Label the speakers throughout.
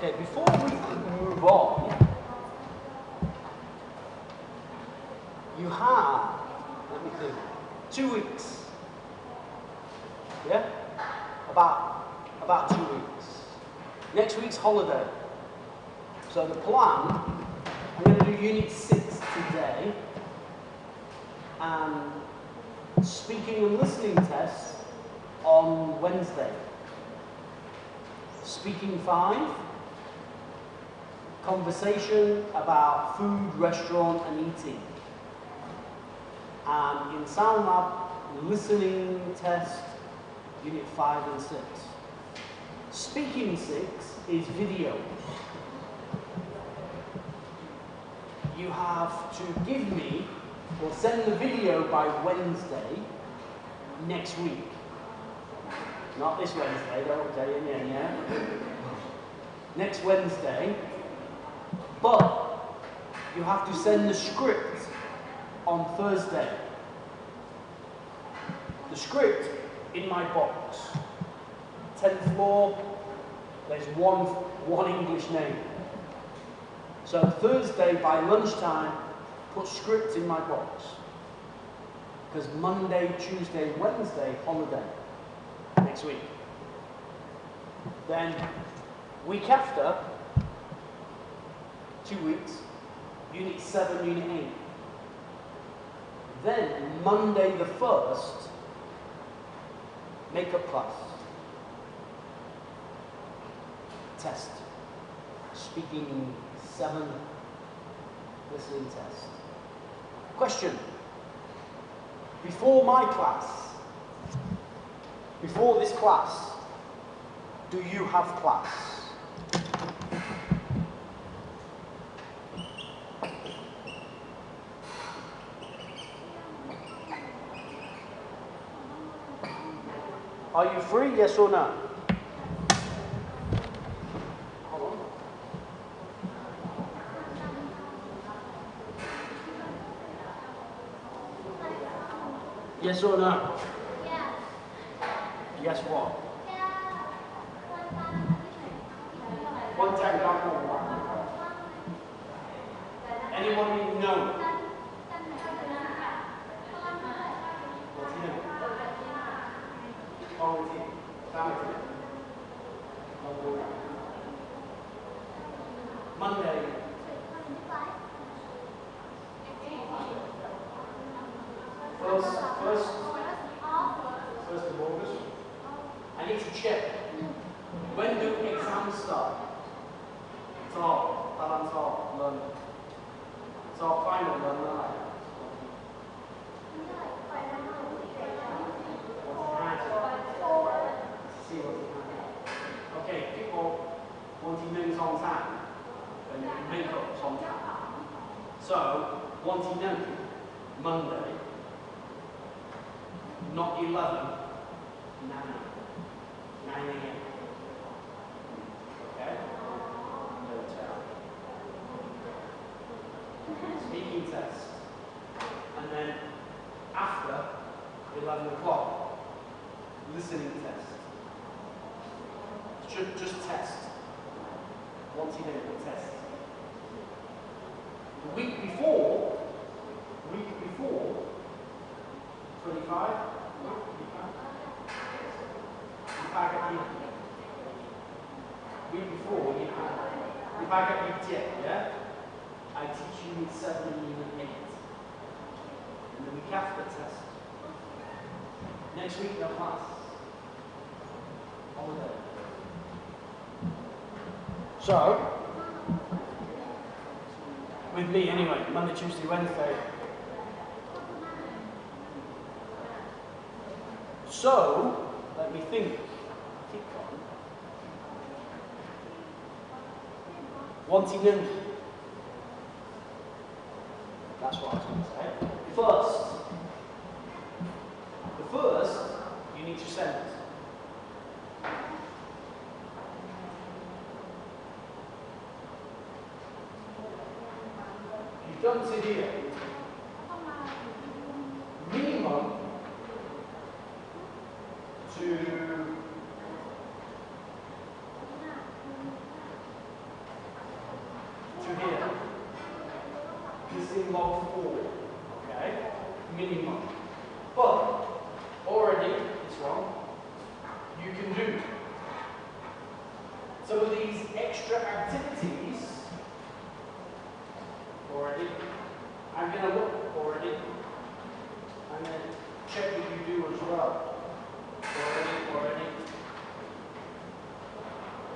Speaker 1: Okay, before we move on, you have, let me think, 2 weeks. Yeah? About 2 weeks. Next week's holiday. So the plan, I'm going to do Unit 6 today, and speaking and listening tests on Wednesday. Speaking 5, conversation about food, restaurant and eating. And in Sound Lab, listening test, Unit 5 and 6. Speaking 6 is video. You have to give me, or send the video by Wednesday next week. Not this Wednesday, don't tell you, yeah? Next Wednesday. But you have to send the script on Thursday. The script in my box. 10th floor, there's one English name. So Thursday by lunchtime, put script in my box. Because Monday, Tuesday, Wednesday, holiday. Next week. Then, week after, 2 weeks, Unit 7, Unit 8. Then, Monday the 1st, makeup class. Test. Speaking 7, listening test. Question. Before my class, before this class, do you have class? Are you free, yes or no? Hold on. Yes or no?
Speaker 2: Yes.
Speaker 1: Yes what? One time down one. Anyone know? Monday. First of August. I need to check. When do exams start? Final learn. Okay, people wanting things on time and makeups on time. So, wanting them Monday, not 11, 9 a.m. Okay? Don't tell. Speaking test. And then after 11 o'clock, listening test. Just test. Once you know the test. The week before, 25, you pack up your week before, you pack up your tip, yeah? I teach you Unit 7 and Unit 8. And the week after test. Next week, no class. Holiday. So, with me anyway, Monday, Tuesday, Wednesday. So, let me think. Keep going. Wanting them. That's what I was going to say. The first, you need to send it. You've done to here. Minimum to But already, this one, you can do some of these extra activities already. I'm going to look already. I'm going to check that you do as well. Already.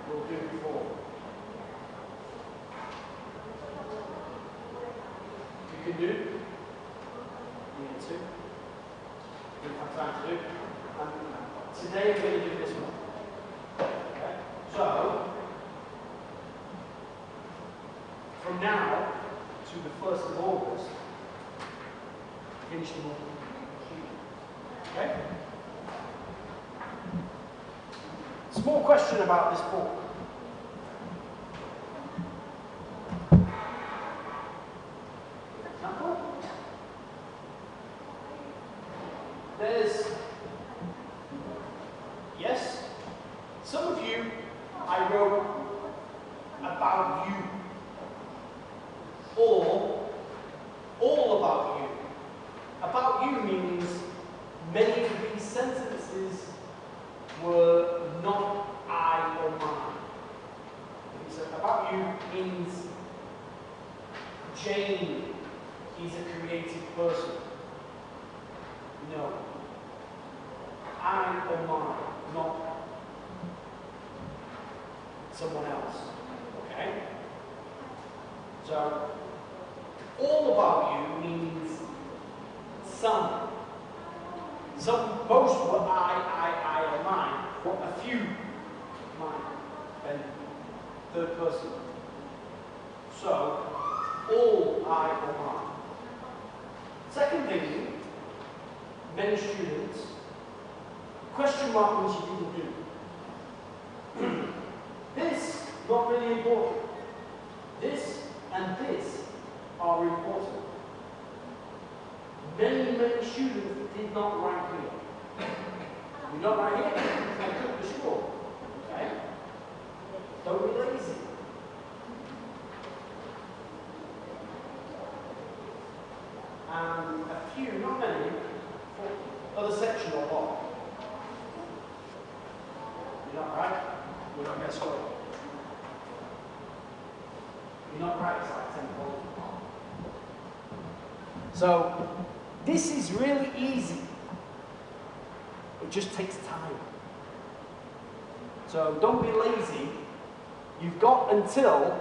Speaker 1: We'll do before. You can do. Unit 2. You have time to do. Today I'm going to do this one. Okay? So, from now to the 1st of August, finish them all. Okay? Small question about this book. Example? There's, yes, some of you, I wrote about you, or all about you. About you means many of these sentences were not I or mine. So about you means Jane is a creative person. No. I or mine, not someone else. Okay? So, all about you means some. Most were I or mine, but a few mine, and third person. So, all I or mine. Second thing, many students, question mark means you didn't do. This, not really important. This and this are important. Many students did not write here. You don't write here, I took the school. Okay? Don't be lazy. And a few, not many, for other section or what? You're not right? We're not going to score. You're not right, it's like 10 points. So, this is really easy. It just takes time. So, don't be lazy. You've got until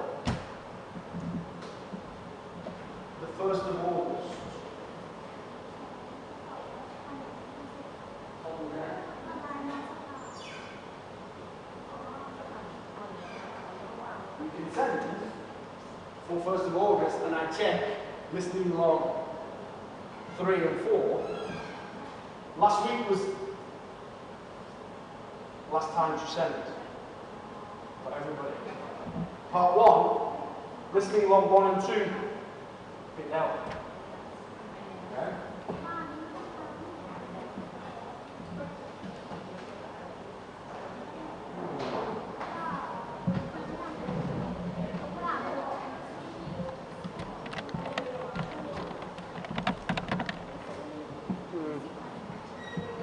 Speaker 1: the 1st of August. You can send for 1st of August, and I check listening log 3 and 4. Last week was last time you sent it for everybody. Part 1, listening log 1 and 2, bit out. Okay?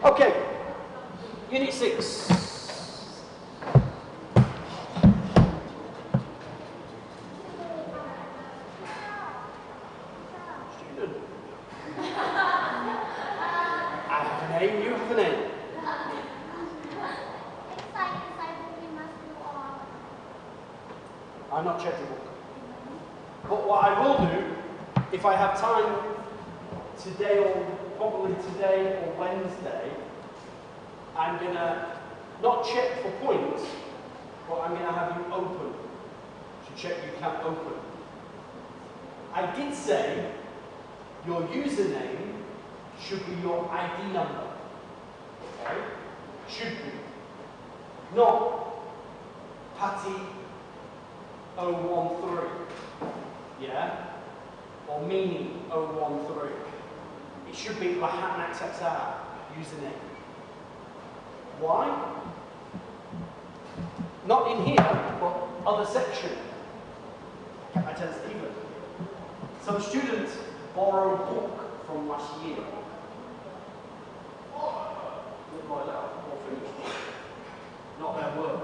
Speaker 1: Okay, Unit 6. Student. I have a name, you have a name. I'm not checking it. But what I will do, if I have time today or probably today or Wednesday, I'm going to not check for points, but I'm going to have you open to check you can open. I did say your username should be your ID number. Okay? Should be. Not Patty 013. Yeah? Or Meanie 013. It should be Lahatnax XR username. Why? Not in here, but other section. Captain Stephen. Some students borrow a book from last year. finished. Not their work.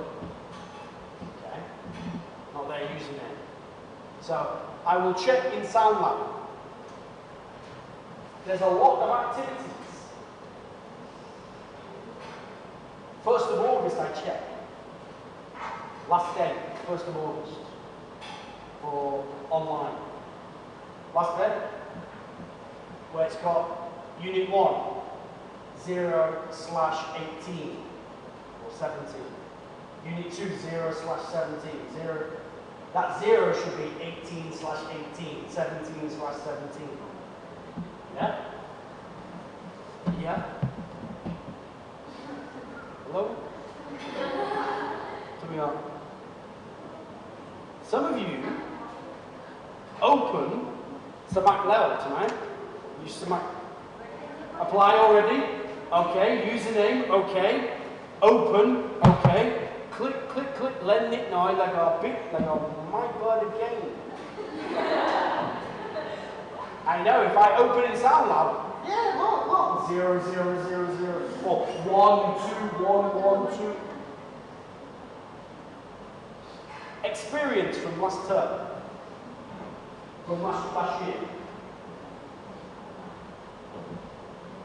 Speaker 1: Okay? Not their username. So I will check in Sound Lab. There's a lot of activities. 1st of August I checked. Last day, 1st of August. For online. Last day, where it's got Unit 1, 0/18 or 17. Unit 2, 0/17. 0. That 0 should be 18/18, 17/17. Yeah? Yeah? Hello? Come on. Some of you open Samak level tonight. You Samak. Apply already? Okay. Username? Okay. Open? Okay. Click, click, click. Len Nick now like a big, like a my god again. I know if I open in Sound Lab, yeah, look. 0, 0, 0, 0. Or 1, 2, 1, 1, 2. Experience from last term. From last year.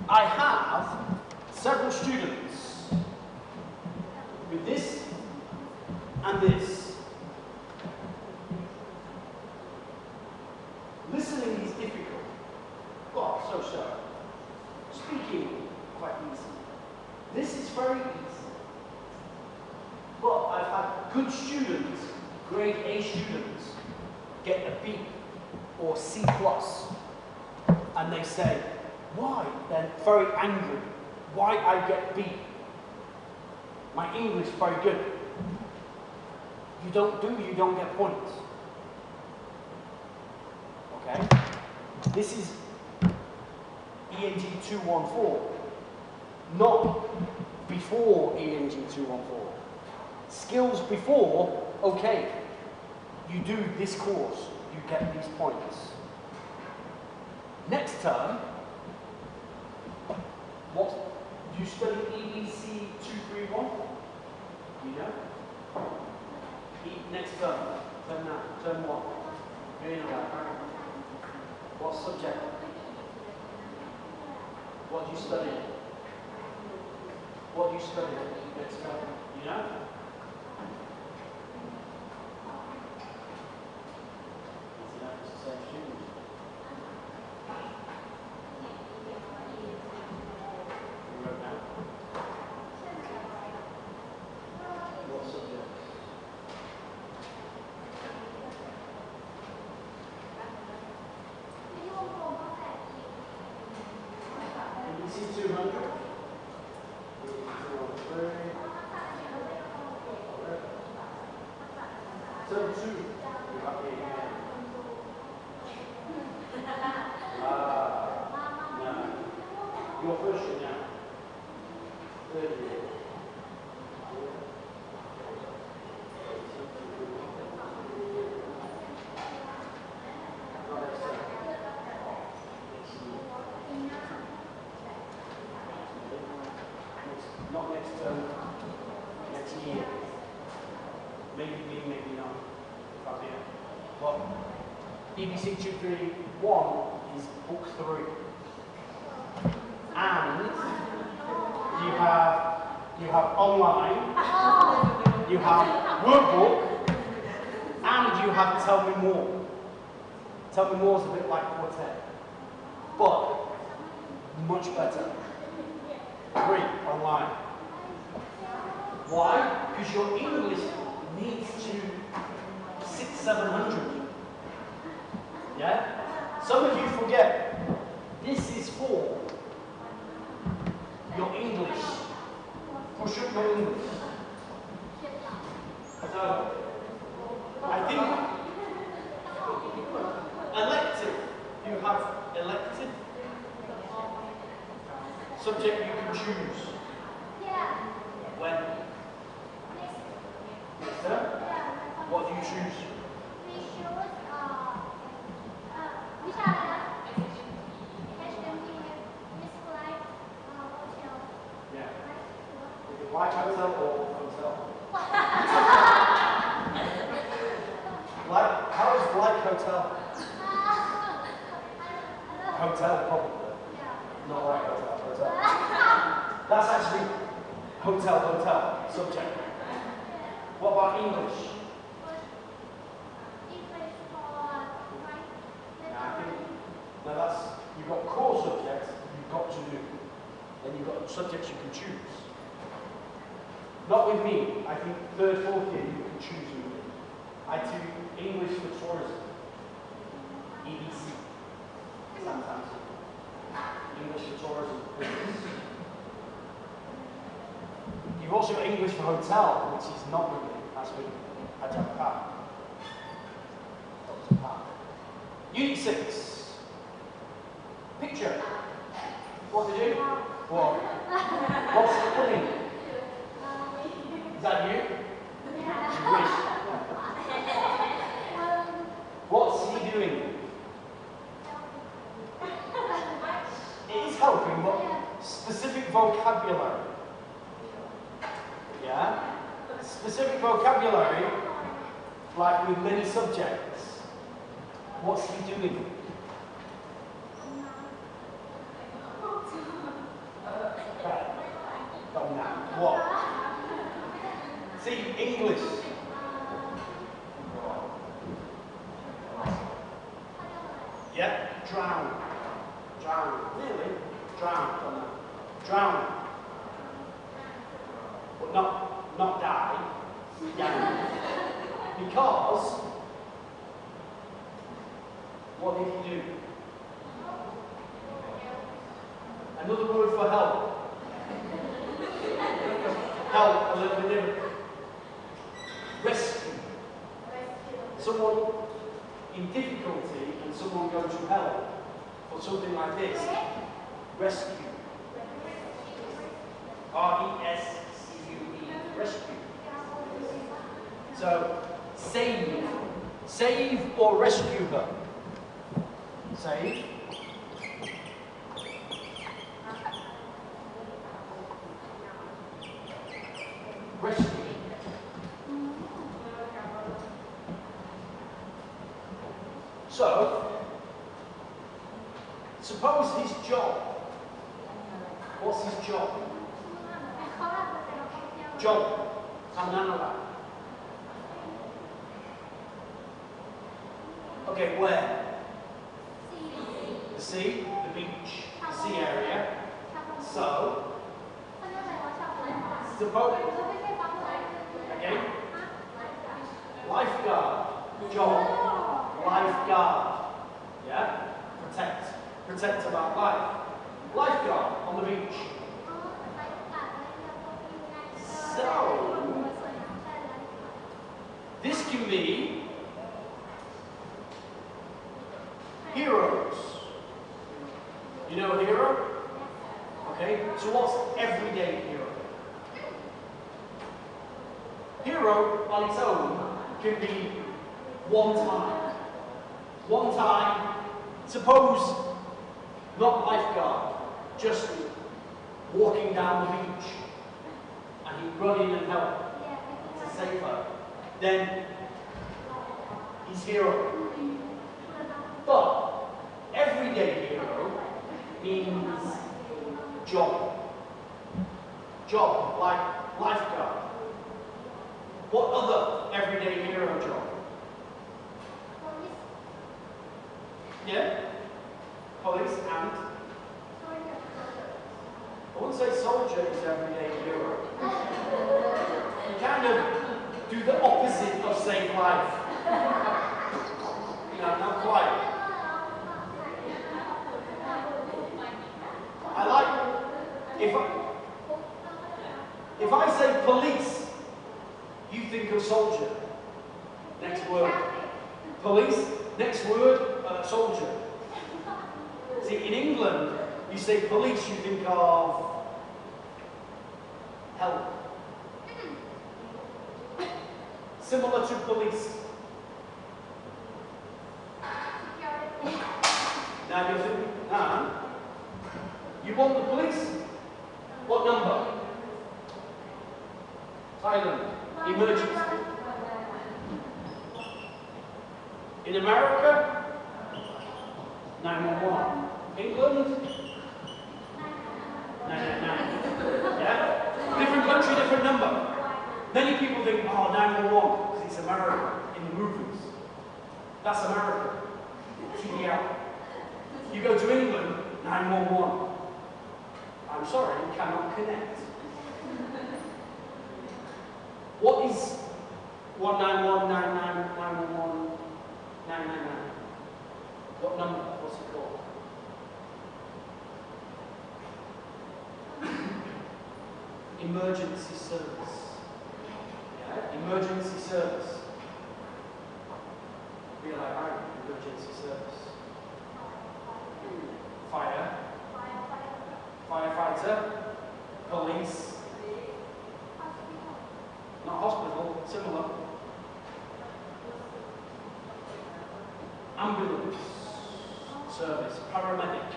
Speaker 1: I have several students with this and this. Listening is difficult. Oh, so. Speaking, quite easy. This is very easy. But I've had good students, grade A students, get a B or C+. And they say, why? They're very angry. Why I get B? My English is very good. You don't get points. Okay? This is ENG214, not before ENG214. Skills before, okay, you do this course, you get these points. Next term, what you study EBC231? You know? Next term, term 1. What subject? What do you study? What do you study next term? You know? Easy enough to say students. You wrote down? What subject? EBC 200. Term 2. You have the no. Your first year now. Third year. Not next term, next year. Maybe me, maybe not. If I'm here. But EBC 231 is book 3. And you have online, you have workbook, and you have Tell Me More. Tell Me More is a bit like Quartet, but much better. 3 online. Why? Because your English needs to 600-700. Yeah? Some of you forget. This is for your English. Push up your English. So, I think elective. You have elective. Subject you can choose. When? Next term? What do you choose?
Speaker 2: We choose
Speaker 1: Yeah. Like hotel or hotel? Like, how is like hotel? Hotel, probably. Not like hotel, hotel. That's actually hotel, hotel, subject. What about English? Now that's, you've got core subjects you've got to do. Then you've got subjects you can choose. Not with me. I think third, fourth year you can choose with me. I do English for tourism. EDC. Sometimes. English for tourism. You've also got English for hotel, which is not with me. That's with Ajahn Park. Unit 6. Picture. What to do? What? What's happening? Is that you? You wish. What's he doing? It is helping, but specific vocabulary. Yeah? Specific vocabulary, like with many subjects. What's he doing? What? See, English. Yeah, drown. Drown. Really? Drown. Drown. But not die. Down. Because what did he do? Another word for help. Help, a little bit different. Rescue. Someone in difficulty and someone goes to help for something like this. Rescue. R-E-S-C-U-E. Rescue. So, save. Save or rescue her. Save. Rescue. So, suppose his job. What's his job? Job. Okay, where? The sea, the beach, the sea area. So, suppose, again, lifeguard, job, lifeguard, yeah, protect about life, lifeguard on the beach. So, this can be heroes. You know a hero? Okay, so what's everyday hero? Hero on its own can be one time. One time, suppose not lifeguard, just walking down the beach and he'd run in and help to save her. Then he's hero. But everyday hero means job. Job, like lifeguard. What other everyday hero job? Yeah? Police and? I wouldn't say soldier is everyday hero. You kind of do the opposite of save life. No, not quite. I like, if I say police, you think of soldier. Next word. Police, next word, soldier. See, in England, you say police, you think of help. Similar to police. Now you're thinking, you want the police? What number? Thailand. Emergency. In America, 911. England, 999. Yeah? Different country, different number. Many people think, oh, 911, because it's America in the movies. That's America. TDL. You go to England, 911. I'm sorry, you cannot connect. What is 191, 999, 911, 999? What number? What's it called? Emergency service. Yeah? Emergency service. Be like, right, emergency service. Fire. Firefighter. Police. Not hospital, similar. Ambulance service, paramedic.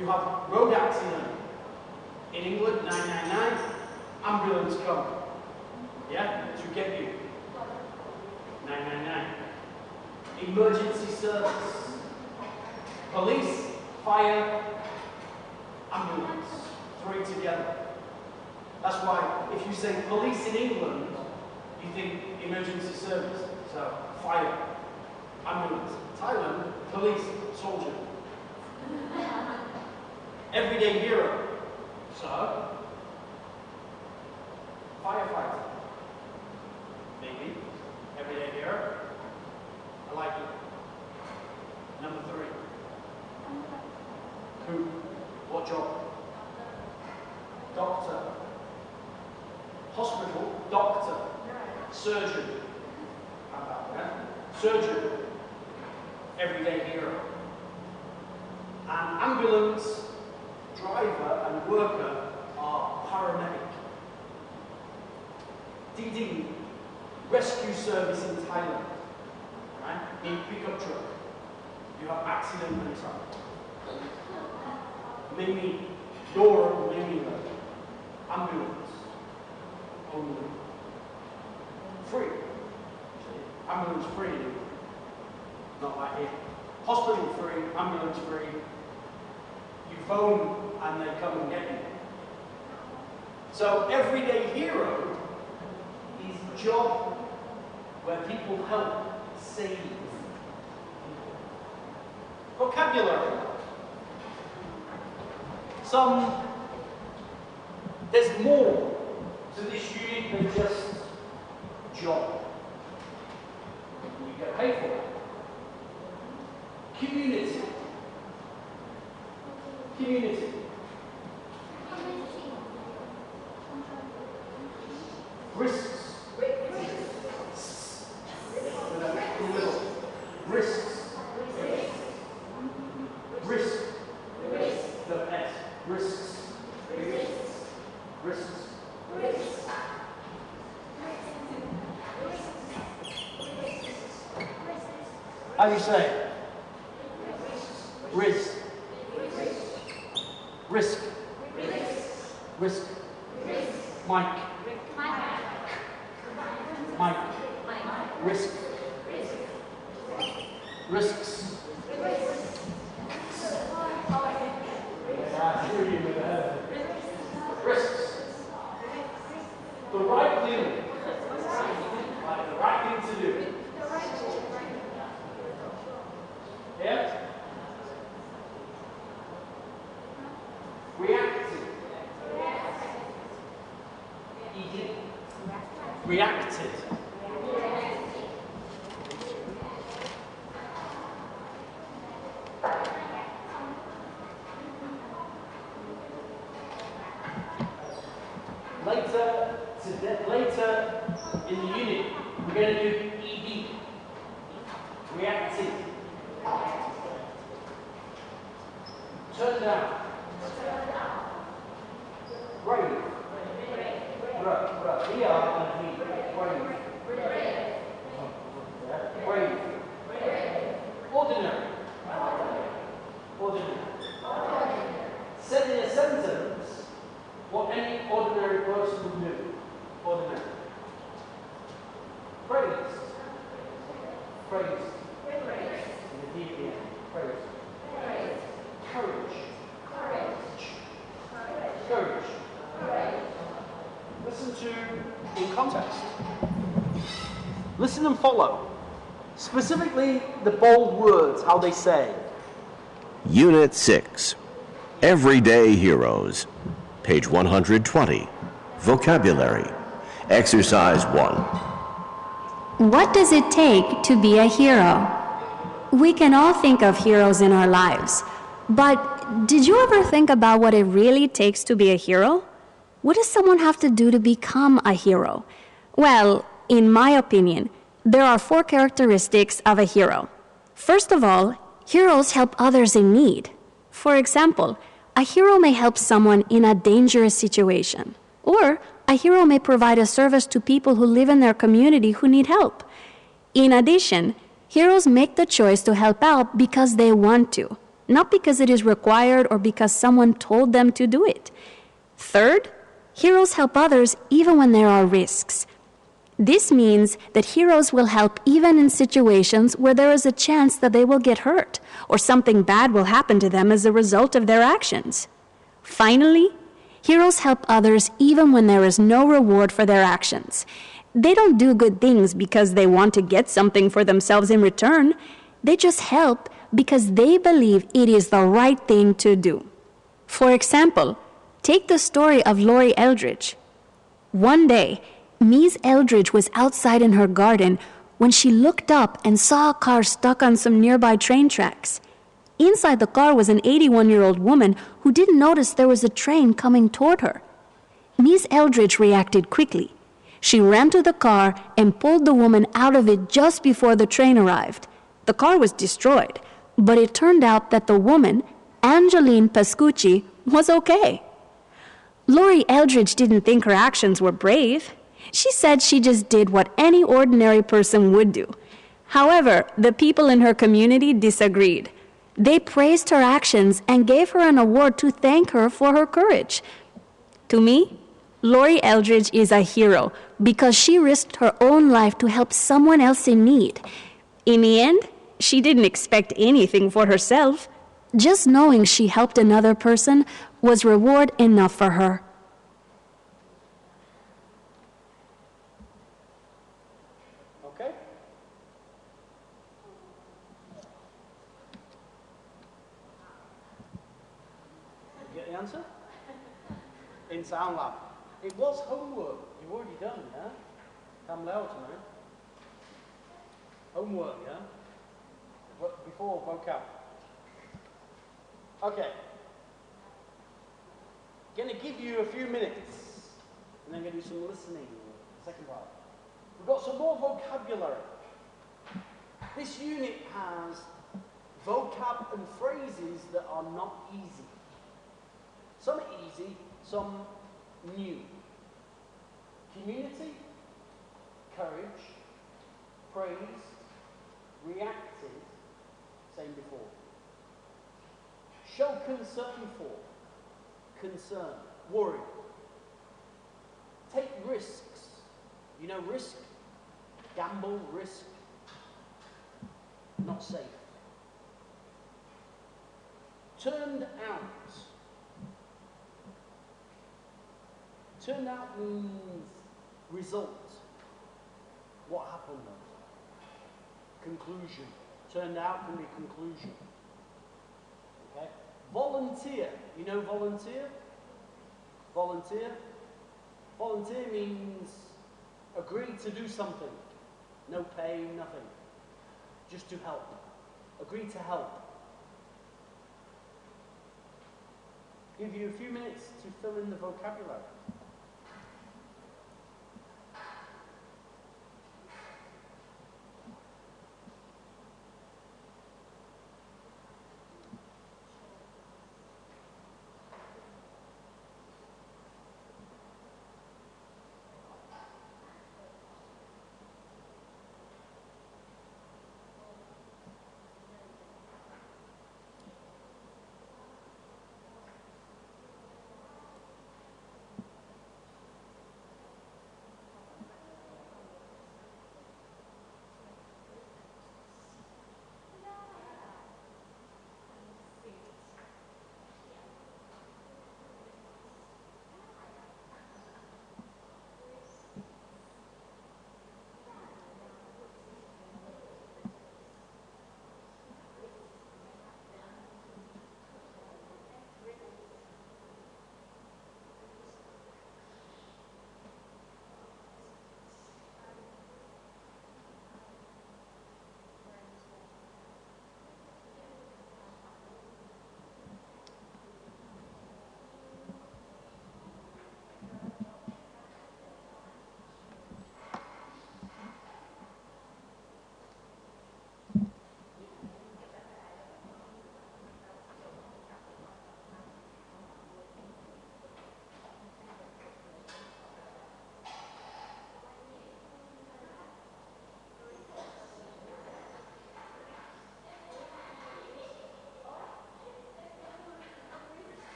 Speaker 1: You have road accident. In England, 999, ambulance come. Yeah, to get you. 999. Emergency service. Police, fire, ambulance. 3 together. That's why if you say police in England, you think emergency service. So fire, ambulance. Thailand, police, soldier. Everyday hero. So firefighter. Maybe. Everyday hero. I like it. Number 3. Who? What job? Doctor. Hospital, doctor. Surgeon. How about that? Surgeon. Everyday hero. And ambulance driver and worker are paramedic. DD, rescue service in Thailand. Right? In pickup truck. You have accident and truck. Maybe door, maybe ambulance. Only. Free. Ambulance free. Not like here. Hospital free, ambulance free. You phone and they come and get you. So everyday hero is a job where people help save. Vocabulary. There's more to this unit than just job. You get paid for that. Community. Community. Risks. Risks. Risk. The S. Risks. Risks. How do you say it? Risk. Risk. Risk. Mike. Mike. Risk. Risks. Risks. The right thing. Like the right thing to do. Yeah? Reacted. Reacted. Later in the unit, we're going to do ED. Reacted. Turn down. Brave. We are going to be brave. Brave. Ordinary. Ordinary. Said in a sentence what any ordinary person would do. to in context. Listen and follow. Specifically, the bold words, how they say.
Speaker 2: Unit 6, Everyday Heroes, page 120, Vocabulary, Exercise 1.
Speaker 3: What does it take to be a hero? We can all think of heroes in our lives, but did you ever think about what it really takes to be a hero? What does someone have to do to become a hero? Well, in my opinion, there are 4 characteristics of a hero. First of all, heroes help others in need. For example, a hero may help someone in a dangerous situation, or a hero may provide a service to people who live in their community who need help. In addition, heroes make the choice to help out because they want to, not because it is required or because someone told them to do it. Third, heroes help others even when there are risks. This means that heroes will help even in situations where there is a chance that they will get hurt or something bad will happen to them as a result of their actions. Finally, heroes help others even when there is no reward for their actions. They don't do good things because they want to get something for themselves in return. They just help because they believe it is the right thing to do. For example, take the story of Lori Eldridge. One day, Mies Eldridge was outside in her garden when she looked up and saw a car stuck on some nearby train tracks. Inside the car was an 81-year-old woman who didn't notice there was a train coming toward her. Mies Eldridge reacted quickly. She ran to the car and pulled the woman out of it just before the train arrived. The car was destroyed, but it turned out that the woman, Angeline Pascucci, was okay. Lori Eldridge didn't think her actions were brave. She said she just did what any ordinary person would do. However, the people in her community disagreed. They praised her actions and gave her an award to thank her for her courage. To me, Lori Eldridge is a hero because she risked her own life to help someone else in need. In the end, she didn't expect anything for herself. Just knowing she helped another person was reward enough for her.
Speaker 1: Okay? You get the answer? In Sound Lab. It was homework. You've already done, yeah? Come loud tonight. Homework, yeah? Before vocab. Okay. Gonna give you a few minutes, and then gonna do some listening. Second part. We've got some more vocabulary. This unit has vocab and phrases that are not easy. Some are easy, some new. Community, courage, praise, reacted, same before. Show concern for, concern, worry. Take risks. You know risk? Gamble, risk. Not safe. Turned out. Turned out means result. What happened then? Conclusion. Turned out can be conclusion. Okay? Volunteer. You know volunteer? Volunteer? Volunteer means agree to do something. No pay, nothing. Just to help. Agree to help. Give you a few minutes to fill in the vocabulary.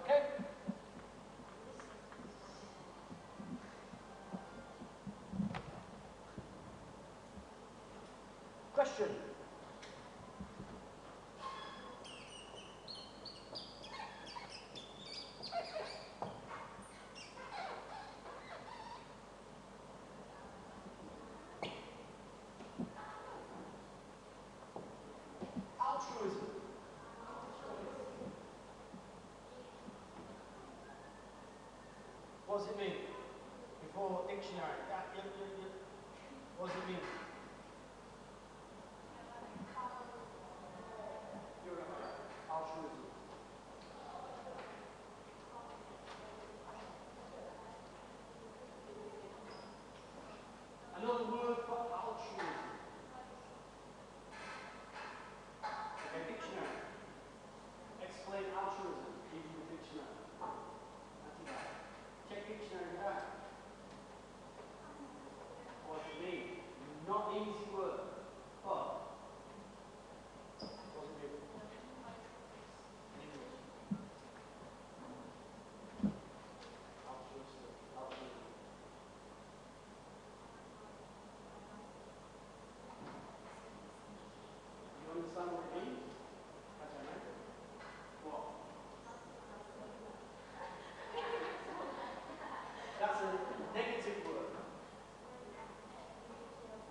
Speaker 1: Okay? Question? Altruism. What does it mean? Before dictionary. What does it mean? Altruism. Another word for altruism. Okay, dictionary. Explain altruism. Give you the dictionary. Check dictionary out. What does it mean? Not an easy word, but what does it mean? English. Altruistic. Altruism. You understand what it means? I don't know. What? That's a negative word.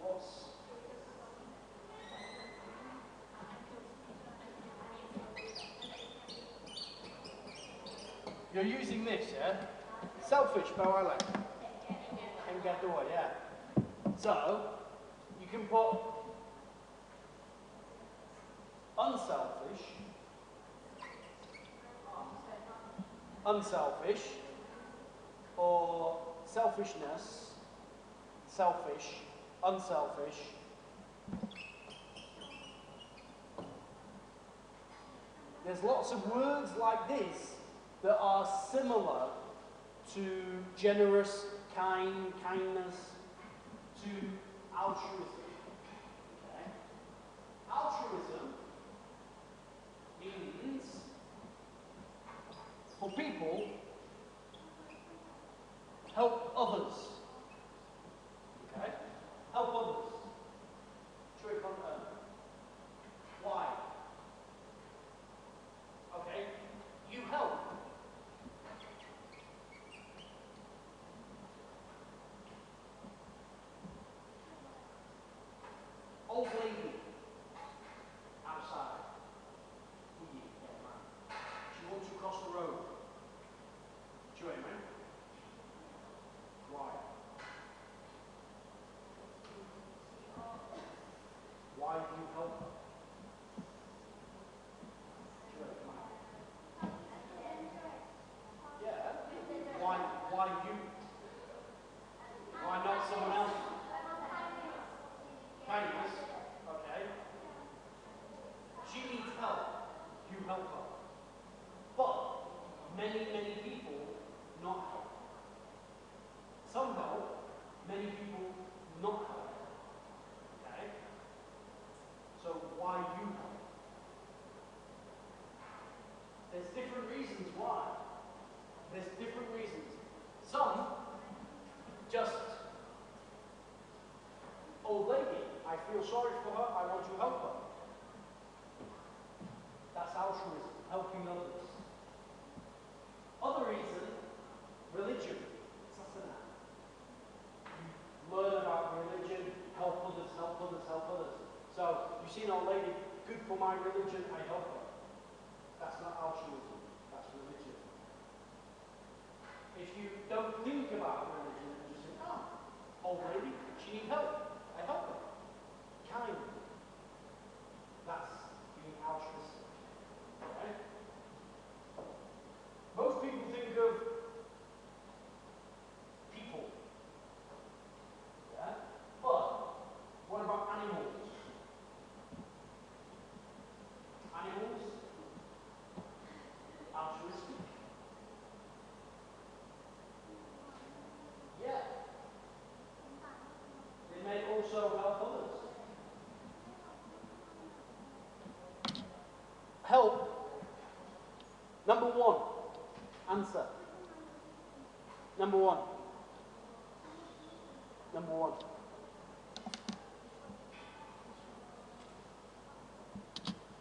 Speaker 1: What's... You're using this, yeah? Selfish, bawale. ENG214, yeah. So, you can put unselfish, or selfishness, selfish, unselfish. There's lots of words like this that are similar to generous, kind, kindness, to altruism. Okay? Altruism means for people help others. Okay? Help others. True content. Why? Okay? You help. Old lady outside. She wants to cross the road. Do you know? Why? Why do you help her? Yeah. Why you? Why not someone else? Kindness. Okay. She needs help. You help her. But many people not help. Some help. Many people not help. Okay. So why you help? There's different reasons why. There's different reasons. Some just, old lady, I feel sorry for her, I want to help her. That's altruism, helping others. Other reason, religion. You learn about religion, help others, help others, help others. So, you see an old lady, good for my religion, I help her. That's not altruism, that's religion. If you don't think about religion and just think, oh, old lady, she needs help, I help her. Kind. That's being altruistic. Okay? Most people think of people. Yeah? But what about animals? Animals? Altruistic? Yeah. They make Answer. Number one. Number one.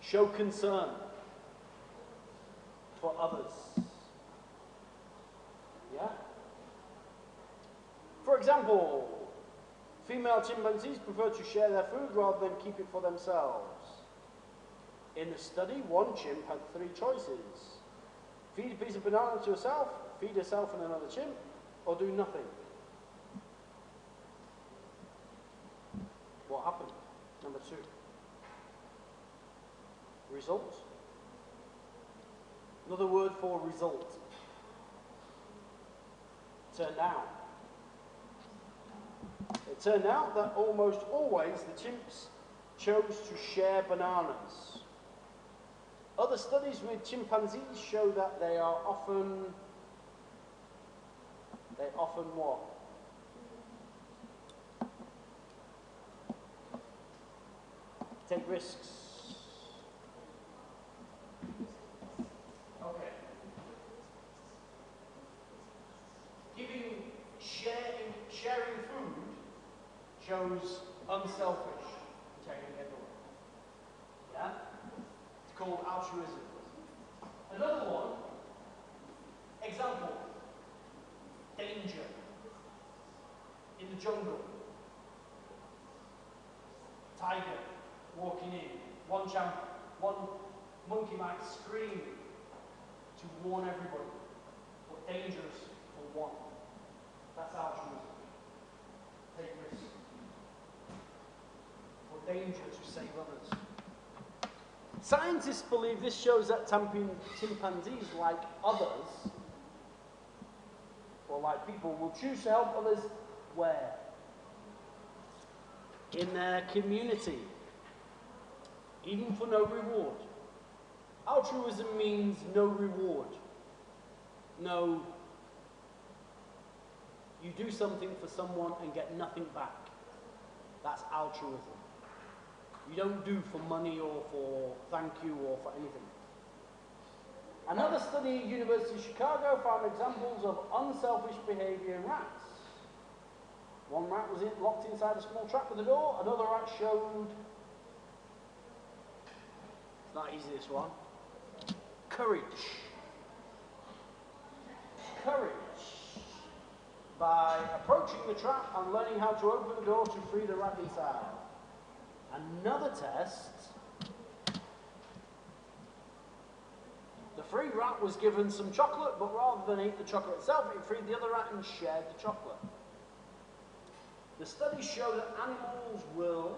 Speaker 1: Show concern for others. Yeah? For example, female chimpanzees prefer to share their food rather than keep it for themselves. In the study, one chimp had 3 choices. Feed a piece of banana to herself, feed herself and another chimp, or do nothing. What happened? Number 2. Result. Another word for result. Turned out. It turned out that almost always the chimps chose to share bananas. Other studies with chimpanzees show that they often what? Take risks. Okay. Sharing food shows unselfish, taking everyone. Yeah? It's called altruism. Another one, example, danger in the jungle. Tiger walking in, one monkey might scream to warn everybody, but dangerous for one. That's altruism. Take risks. For danger to save others. Scientists believe this shows that chimpanzees, like others, or like people, will choose to help others where? In their community, even for no reward. Altruism means no reward. No, you do something for someone and get nothing back. That's altruism. You don't do for money or for thank you or for anything. Another study at University of Chicago found examples of unselfish behavior in rats. One rat was locked inside a small trap with a door. Another rat showed, it's not easy this one, courage. Courage. By approaching the trap and learning how to open the door to free the rat inside. Another test, the free rat was given some chocolate, but rather than eat the chocolate itself, it freed the other rat and shared the chocolate. The studies show that animals will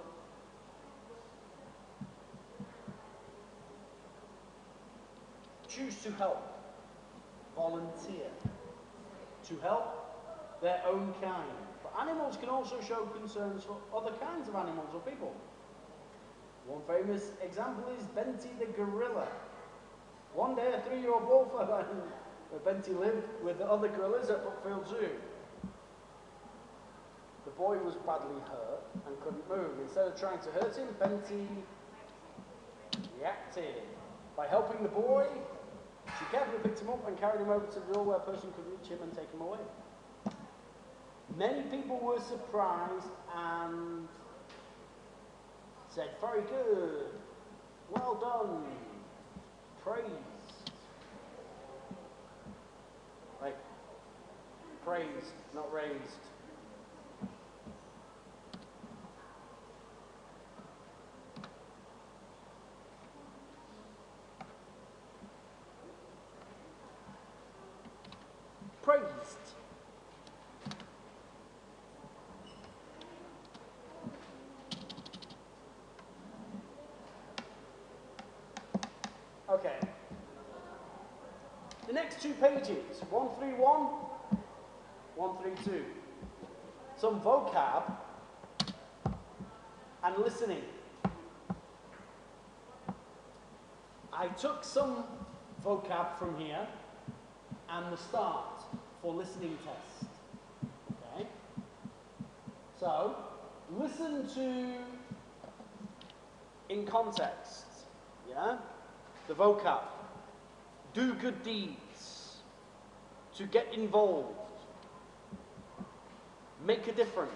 Speaker 1: choose to help, volunteer, to help their own kind. But animals can also show concerns for other kinds of animals or people. One famous example is Benty the gorilla. One day, a 3-year-old wolf, where Benty lived with the other gorillas at Brookfield Zoo. The boy was badly hurt and couldn't move. Instead of trying to hurt him, Benty reacted. By helping the boy, she carefully picked him up and carried him over to the door where a person could reach him and take him away. Many people were surprised and said, very good, well done, praised. Right, praised, not raised. Praised. Okay. The next 2 pages, 131, 132. Some vocab and listening. I took some vocab from here and the start for listening test. Okay? So, listen to in context. Yeah? The vocab. Do good deeds. to get involved, make a difference,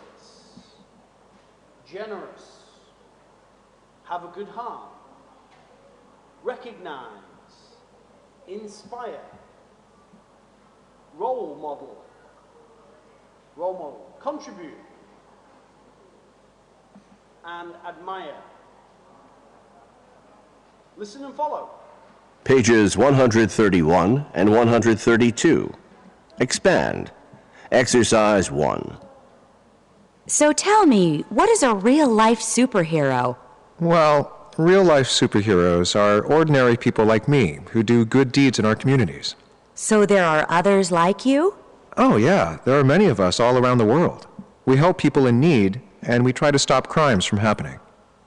Speaker 1: generous, have a good heart, recognize, inspire, role model, contribute, and admire. Listen and follow.
Speaker 2: Pages 131 and 132. Expand. Exercise 1.
Speaker 4: So tell me, what is a real-life superhero?
Speaker 5: Well, real-life superheroes are ordinary people like me who do good deeds in our communities.
Speaker 4: So there are others like you?
Speaker 5: Oh, yeah, there are many of us all around the world. We help people in need, and we try to stop crimes from happening.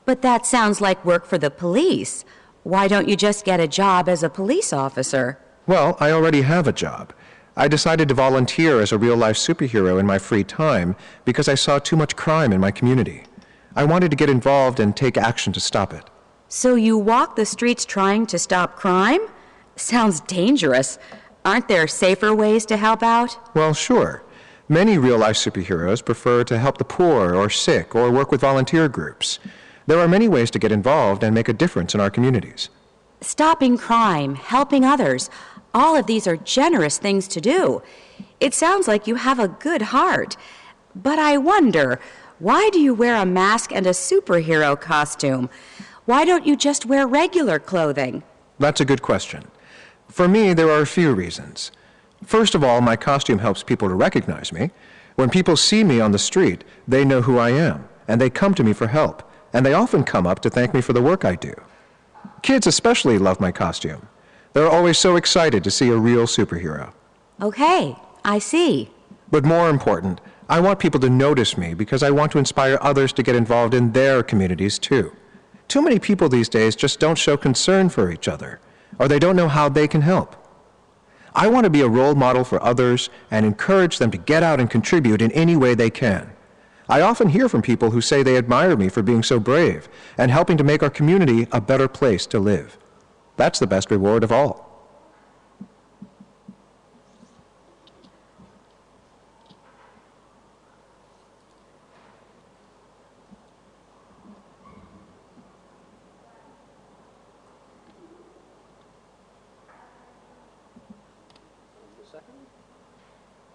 Speaker 4: But that sounds like work for the police. Why don't you just get a job as a police officer?
Speaker 5: Well, I already have a job. I decided to volunteer as a real-life superhero in my free time because I saw too much crime in my community. I wanted to get involved and take action to stop it.
Speaker 4: So you walk the streets trying to stop crime? Sounds dangerous. Aren't there safer ways to help out?
Speaker 5: Well, sure. Many real-life superheroes prefer to help the poor or sick or work with volunteer groups. There are many ways to get involved and make a difference in our communities.
Speaker 4: Stopping crime, helping others, all of these are generous things to do. It sounds like you have a good heart. But I wonder, why do you wear a mask and a superhero costume? Why don't you just wear regular clothing?
Speaker 5: That's a good question. For me, there are a few reasons. First of all, my costume helps people to recognize me. When people see me on the street, they know who I am, and they come to me for help, and they often come up to thank me for the work I do. Kids especially love my costume. They're always so excited to see a real superhero.
Speaker 4: Okay, I see.
Speaker 5: But more important, I want people to notice me because I want to inspire others to get involved in their communities too. Too many people these days just don't show concern for each other, or they don't know how they can help. I want to be a role model for others and encourage them to get out and contribute in any way they can. I often hear from people who say they admire me for being so brave and helping to make our community a better place to live. That's the best reward of all.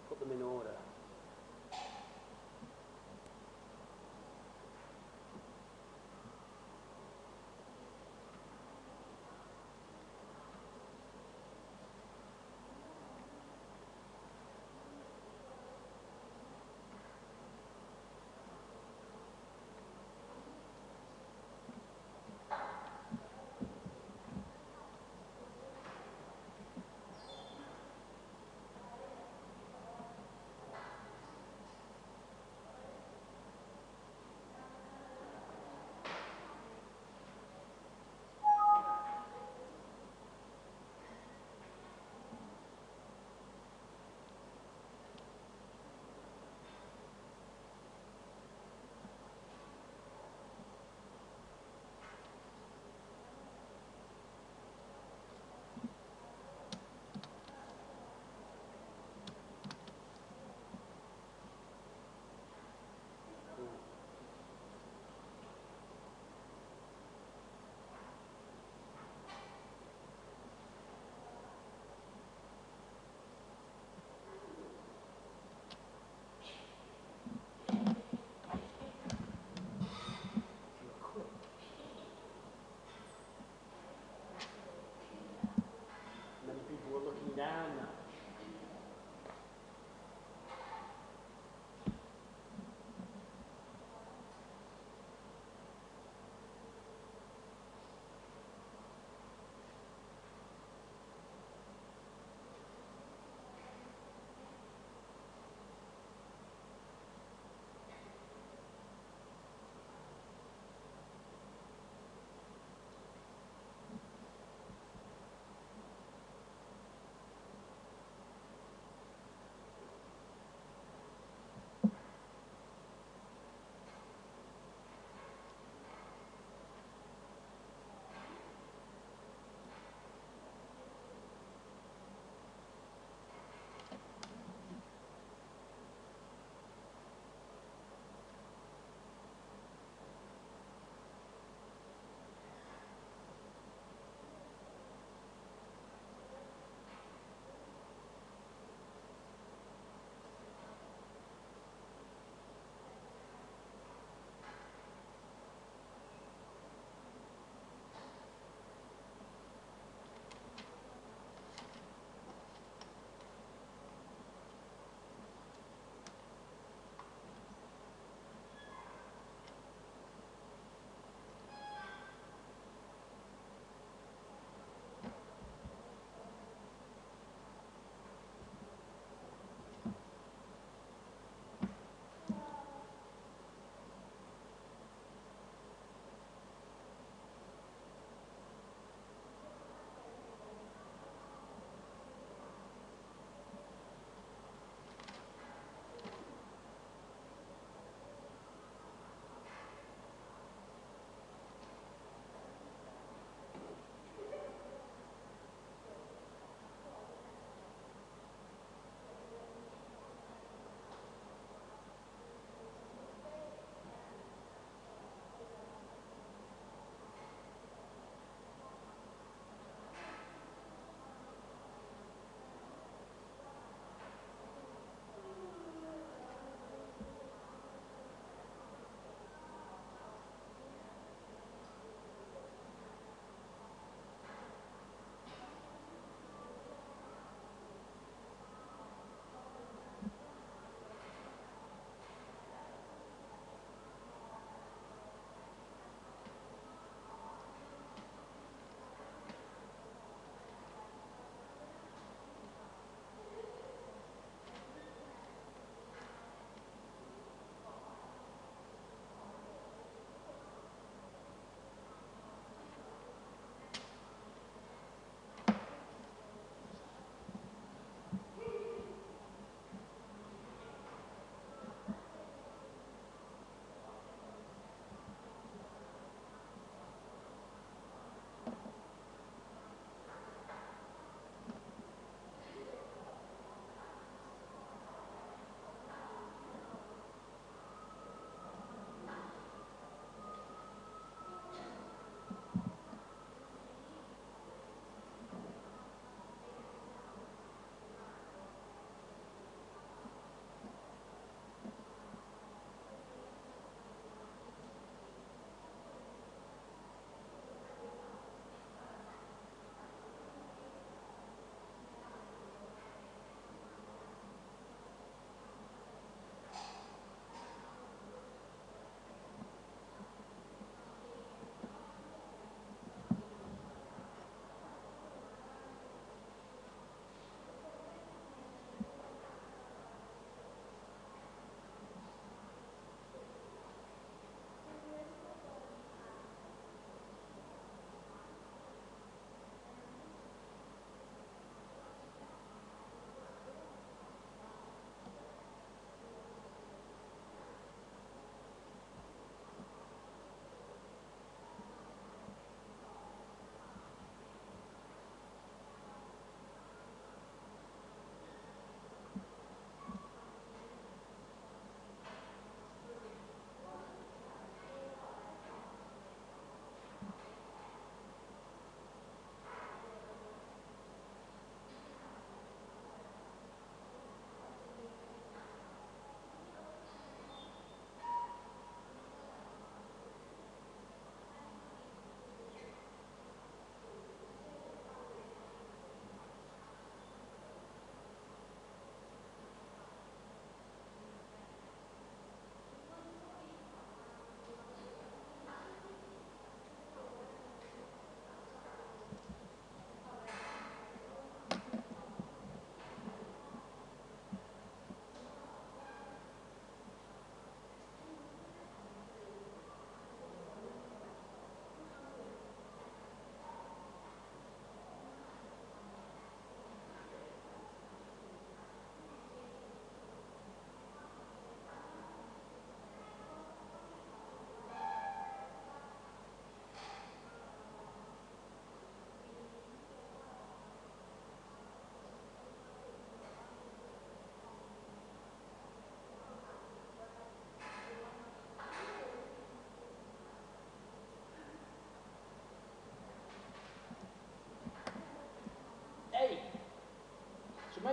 Speaker 1: Put them in order.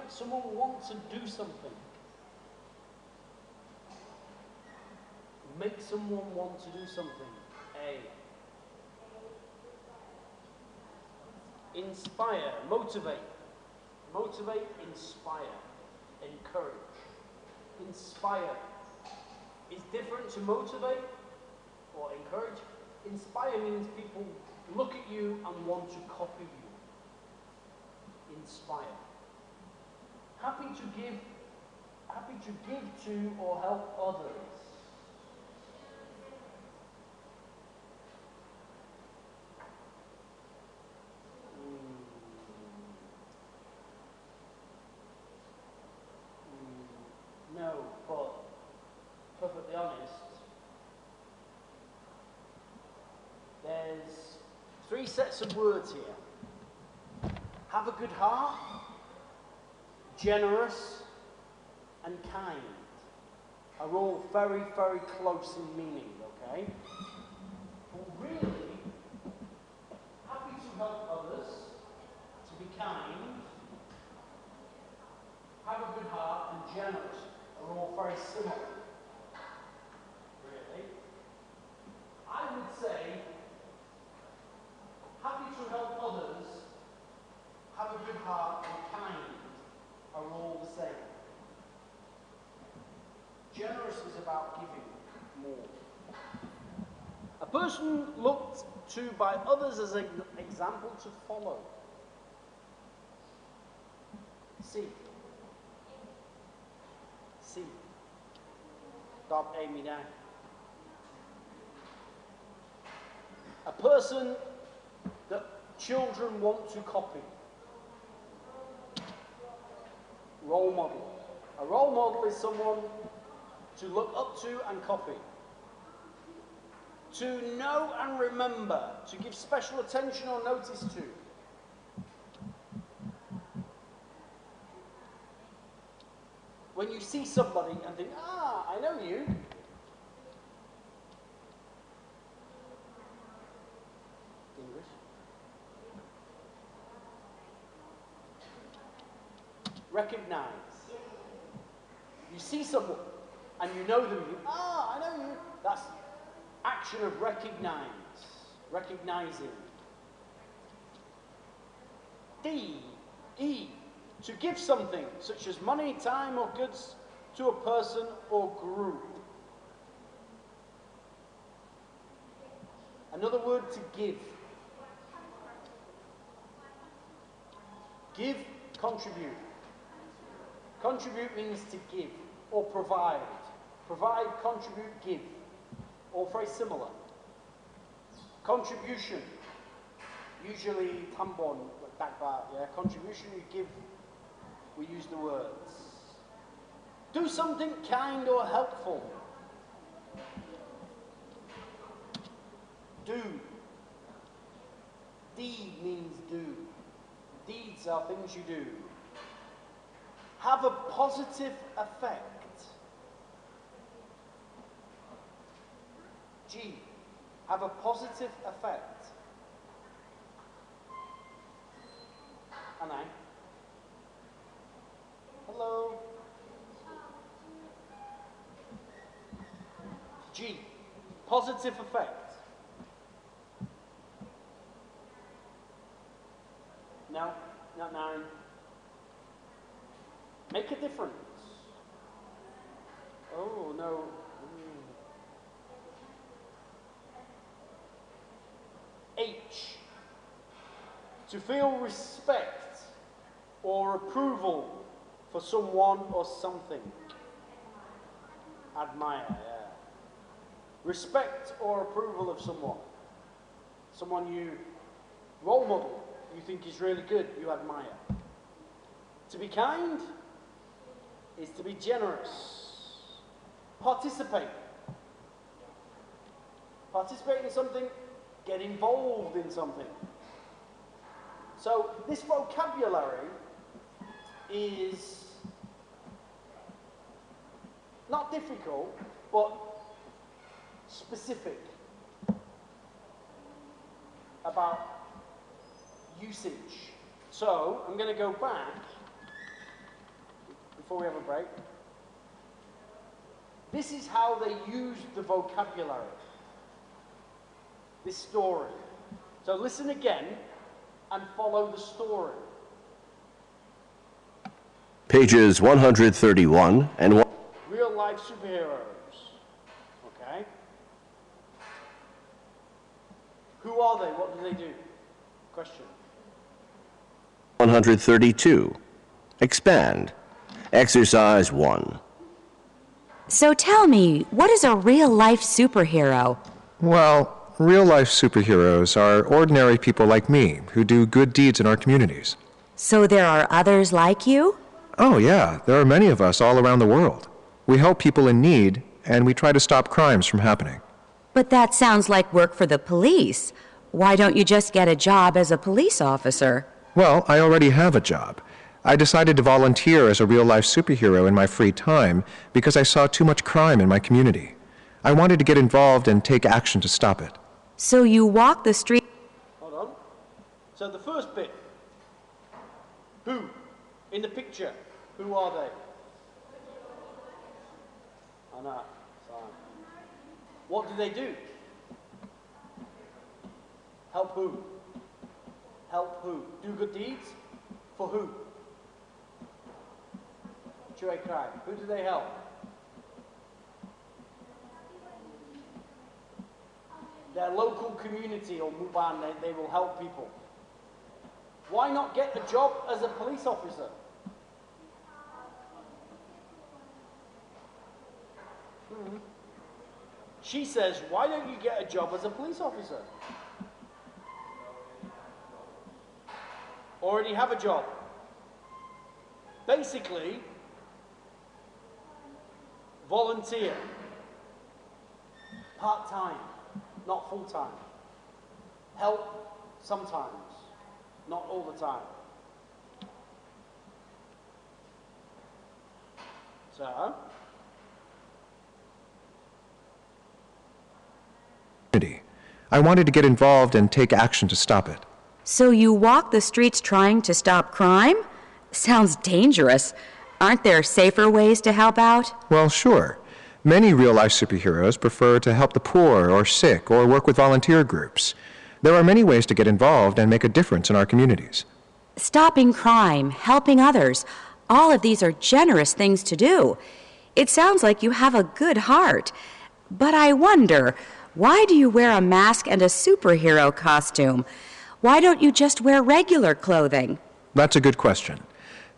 Speaker 1: make someone want to do something. Make someone want to do something. A. Inspire, motivate. Motivate, inspire, encourage. Inspire is different to motivate or encourage. Inspire means people look at you and want to copy you. Inspire. Happy to give to or help others. No, but perfectly honest, there's 3 sets of words here. Have a good heart, generous, and kind are all very, very close in meaning, okay? But really, happy to help others, to be kind, have a good heart, and generous are all very similar. Really. I would say, happy to help others, have a good heart, and kind are all the same. Generous is about giving more. A person looked to by others as an example to follow. C. Stop aiming me down. A person that children want to copy. Role model. A role model is someone to look up to and copy. To know and remember, to give special attention or notice to. When you see somebody and think, ah, I know you. English. Recognize. You see someone and you know them, I know you. That's action of recognize, recognizing. E, to give something, such as money, time, or goods to a person or group. Another word to give. Give, contribute. Contribute means to give or provide. Provide, contribute, give. All very similar. Contribution. Usually tambon, yeah. Contribution you give, we use the words. Do something kind or helpful. Do. Deed means do. Deeds are things you do. Have a positive effect. G. Have a positive effect. And I. Hello. G. Positive effect. No, not 9. Make a difference. Oh, no. H. To feel respect or approval for someone or something. Admire, yeah. Respect or approval of someone. Someone you role model, you think is really good, you admire. To be kind is to be generous. Participate. Participate in something, get involved in something. So this vocabulary is not difficult, but specific about usage. So I'm going to go back before we have a break. This is how they use the vocabulary. This story. So listen again and follow the story.
Speaker 2: Pages 131 and
Speaker 1: Real life superheroes. Okay? Who are they? What do they do? Question.
Speaker 2: 132. Expand. Exercise 1.
Speaker 4: So tell me, what is a real-life superhero?
Speaker 5: Well, real-life superheroes are ordinary people like me who do good deeds in our communities.
Speaker 4: So there are others like you?
Speaker 5: Oh, yeah, there are many of us all around the world. We help people in need, and we try to stop crimes from happening.
Speaker 4: But that sounds like work for the police. Why don't you just get a job as a police officer?
Speaker 5: Well, I already have a job. I decided to volunteer as a real-life superhero in my free time because I saw too much crime in my community. I wanted to get involved and take action to stop it.
Speaker 4: So you walk the street...
Speaker 1: Hold on. So the first bit. Who? In the picture. Who are they? I know. Fine. What do they do? Help who? Help who? Do good deeds? For who? Chui Cry. Who do they help? Their local community or Muban, they will help people. Why not get a job as a police officer? She says, why don't you get a job as a police officer? Already have a job. Basically, volunteer. Part-time, not full-time. Help sometimes, not all the time. So,
Speaker 5: I wanted to get involved and take action to stop it.
Speaker 4: So you walk the streets trying to stop crime? Sounds dangerous. Aren't there safer ways to help out?
Speaker 5: Well, sure. Many real-life superheroes prefer to help the poor or sick or work with volunteer groups. There are many ways to get involved and make a difference in our communities.
Speaker 4: Stopping crime, helping others, all of these are generous things to do. It sounds like you have a good heart. But I wonder, why do you wear a mask and a superhero costume? Why don't you just wear regular clothing?
Speaker 5: That's a good question.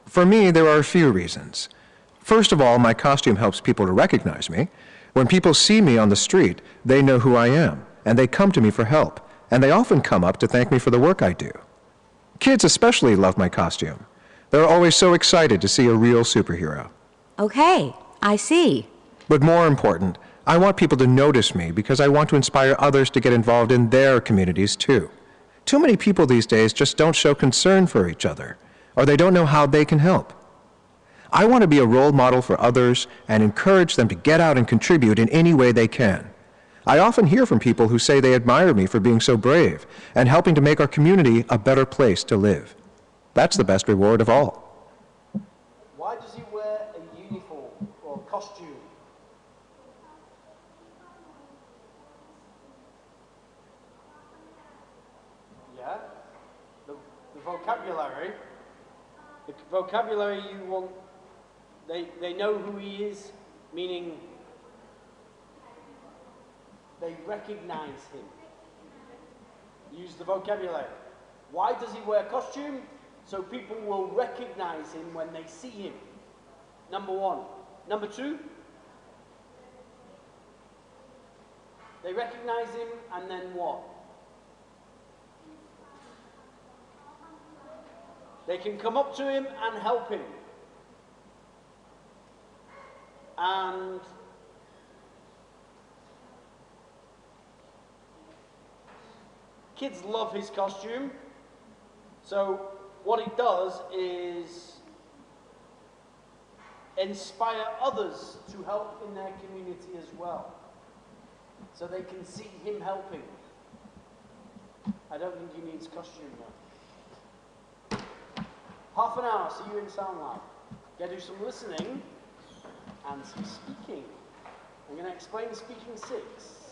Speaker 5: For me, there are a few reasons. First of all, my costume helps people to recognize me. When people see me on the street, they know who I am, and they come to me for help, and they often come up to thank me for the work I do. Kids especially love my costume. They're always so excited to see a real superhero.
Speaker 4: Okay, I see.
Speaker 5: But more important, I want people to notice me because I want to inspire others to get involved in their communities too. Too many people these days just don't show concern for each other, or they don't know how they can help. I want to be a role model for others and encourage them to get out and contribute in any way they can. I often hear from people who say they admire me for being so brave and helping to make our community a better place to live. That's the best reward of all.
Speaker 1: why does he wear a uniform or costume? Yeah? The vocabulary. The vocabulary you want, they know who he is, meaning they recognize him. Use the vocabulary. Why does he wear costume? So people will recognize him when they see him. Number one. Number two, they recognize him and then what? They can come up to him and help him. And kids love his costume. So what it does is inspire others to help in their community as well. So they can see him helping. I don't think he needs costume though. Half an hour, see you in Sound Lab. You're going to do some listening and some speaking. I'm going to explain speaking 6.